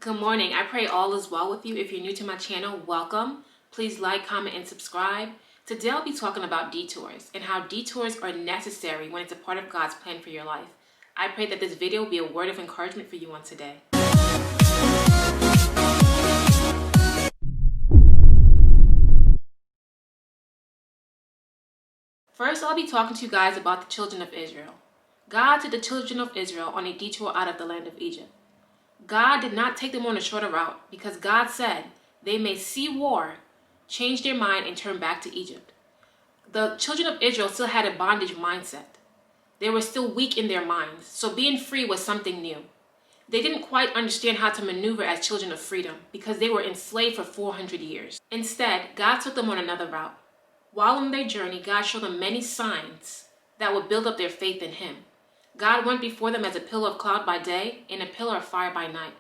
Good morning. I pray all is well with you. If you're new to my channel, welcome. Please like, comment, and subscribe. Today I'll be talking about detours and how detours are necessary when it's a part of God's plan for your life. I pray that this video will be a word of encouragement for you on today. First, I'll be talking to you guys about the children of Israel. God took the children of Israel on a detour out of the land of Egypt. God did not take them on a shorter route because God said they may see war, change their mind, and turn back to Egypt. The children of Israel still had a bondage mindset. They were still weak in their minds, so being free was something new. They didn't quite understand how to maneuver as children of freedom because they were enslaved for 400 years. Instead, God took them on another route. While on their journey, God showed them many signs that would build up their faith in Him. God went before them as a pillar of cloud by day and a pillar of fire by night.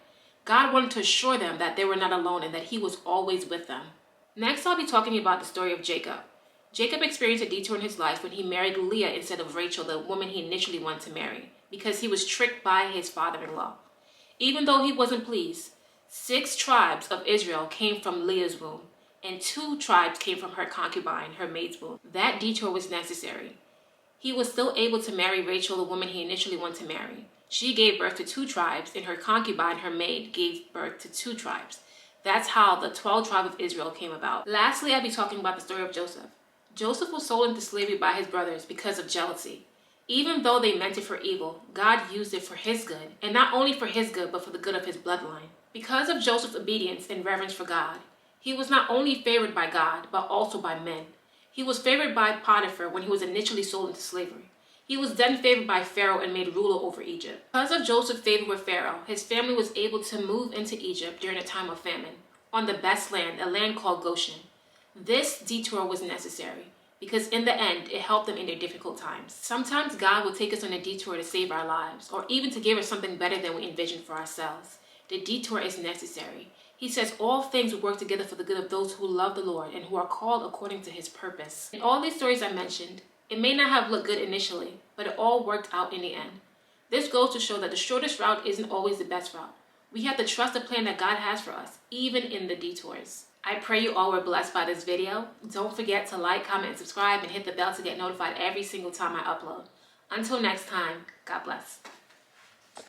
God wanted to assure them that they were not alone and that He was always with them. Next, I'll be talking about the story of Jacob. Jacob experienced a detour in his life when he married Leah instead of Rachel, the woman he initially wanted to marry, because he was tricked by his father-in-law. Even though he wasn't pleased, 6 tribes of Israel came from Leah's womb, and 2 tribes came from her concubine, her maid's womb. That detour was necessary. He was still able to marry Rachel, the woman he initially wanted to marry. She gave birth to 2 tribes, and her concubine, her maid, gave birth to 2 tribes. That's how the 12 tribes of Israel came about. Lastly, I'll be talking about the story of Joseph. Joseph was sold into slavery by his brothers because of jealousy. Even though they meant it for evil, God used it for His good, and not only for His good, but for the good of his bloodline. Because of Joseph's obedience and reverence for God, he was not only favored by God, but also by men. He was favored by Potiphar when he was initially sold into slavery. He was then favored by Pharaoh and made ruler over Egypt. Because of Joseph's favor with Pharaoh, his family was able to move into Egypt during a time of famine, on the best land, a land called Goshen. This detour was necessary because in the end, it helped them in their difficult times. Sometimes God will take us on a detour to save our lives, or even to give us something better than we envisioned for ourselves. The detour is necessary. He says all things will work together for the good of those who love the Lord and who are called according to His purpose. In all these stories I mentioned, it may not have looked good initially, but it all worked out in the end. This goes to show that the shortest route isn't always the best route. We have to trust the plan that God has for us, even in the detours. I pray you all were blessed by this video. Don't forget to like, comment, and subscribe, and hit the bell to get notified every single time I upload. Until next time, God bless.